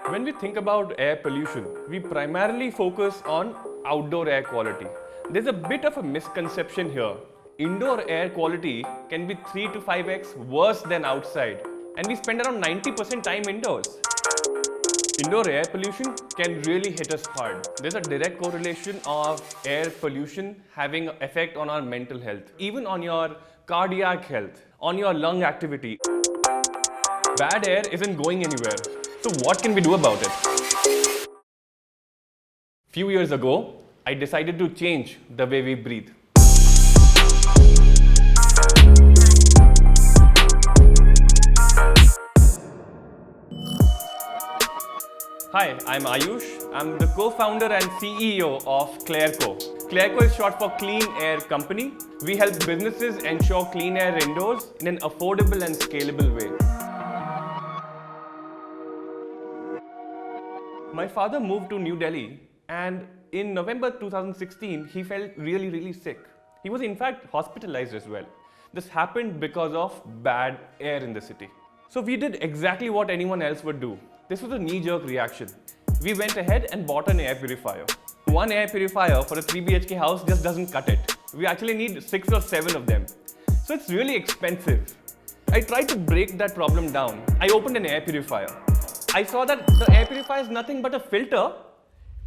When we think about air pollution, we primarily focus on outdoor air quality. There's a bit of a misconception here. Indoor air quality can be 3 to 5x worse than outside, and we spend around 90% time indoors. Indoor air pollution can really hit us hard. There's a direct correlation of air pollution having an effect on our mental health, even on your cardiac health, on your lung activity. Bad air isn't going anywhere. So what can we do about it? Few years ago, I decided to change the way we breathe. Hi, I'm Ayush. I'm the co-founder and CEO of Clairco. Clairco is short for Clean Air Company. We help businesses ensure clean air indoors in an affordable and scalable way. My father moved to New Delhi, and in November 2016, he felt really sick. He was in fact hospitalized as well. This happened because of bad air in the city. So we did exactly what anyone else would do. This was a knee-jerk reaction. We went ahead and bought an air purifier. One air purifier for a 3 BHK house just doesn't cut it. We actually need 6 or 7 of them. So it's really expensive. I tried to break that problem down. I opened an air purifier. I saw that the air purifier is nothing but a filter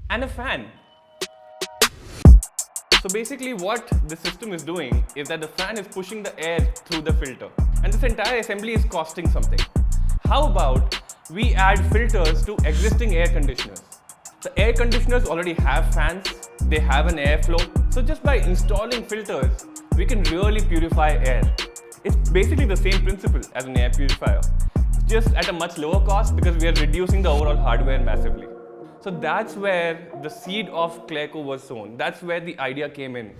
and a fan. So basically what the system is doing is that the fan is pushing the air through the filter. And this entire assembly is costing something. How about we add filters to existing air conditioners? The air conditioners already have fans, they have an airflow. So just by installing filters, we can really purify air. It's basically the same principle as an air purifier, just at a much lower cost because we are reducing the overall hardware massively. So that's where the seed of Clairco was sown. That's where the idea came in.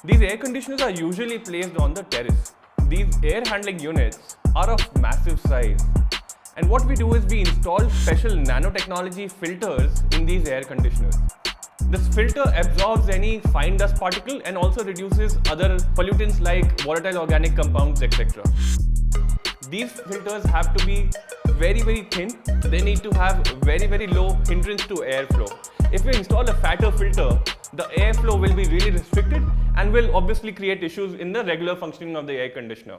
These air conditioners are usually placed on the terrace. These air handling units are of massive size. And what we do is we install special nanotechnology filters in these air conditioners. This filter absorbs any fine dust particle and also reduces other pollutants like volatile organic compounds, etc. These filters have to be very thin. They need to have very low hindrance to airflow. If we install a fatter filter, the airflow will be really restricted and will obviously create issues in the regular functioning of the air conditioner.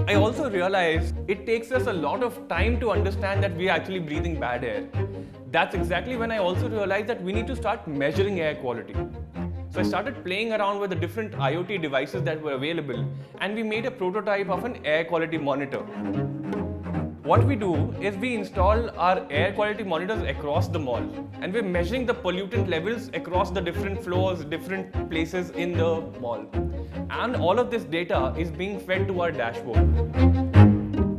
I also realized it takes us a lot of time to understand that we are actually breathing bad air. That's exactly when I also realized that we need to start measuring air quality. So I started playing around with the different IoT devices that were available, and we made a prototype of an air quality monitor. What we do is we install our air quality monitors across the mall, and we're measuring the pollutant levels across the different floors, different places in the mall. And all of this data is being fed to our dashboard.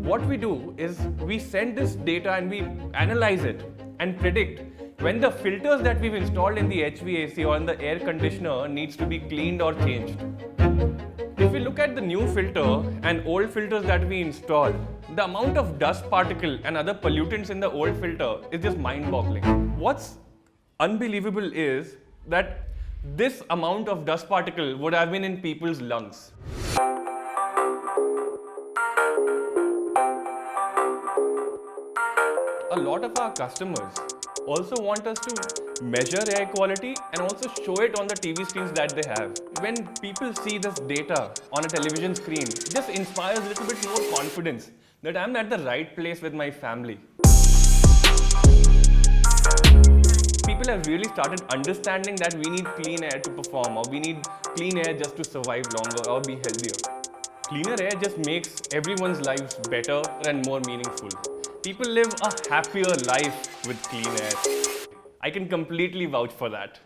What we do is we send this data and we analyze it and predict when the filters that we've installed in the HVAC or in the air conditioner needs to be cleaned or changed. If we look at the new filter and old filters that we install, the amount of dust particle and other pollutants in the old filter is just mind-boggling. What's unbelievable is that this amount of dust particle would have been in people's lungs. A lot of our customers also want us to measure air quality and also show it on the TV screens that they have. When people see this data on a television screen, it just inspires a little bit more confidence that I'm at the right place with my family. People have really started understanding that we need clean air to perform, or we need clean air just to survive longer or be healthier. Cleaner air just makes everyone's lives better and more meaningful. People live a happier life with clean air. I can completely vouch for that.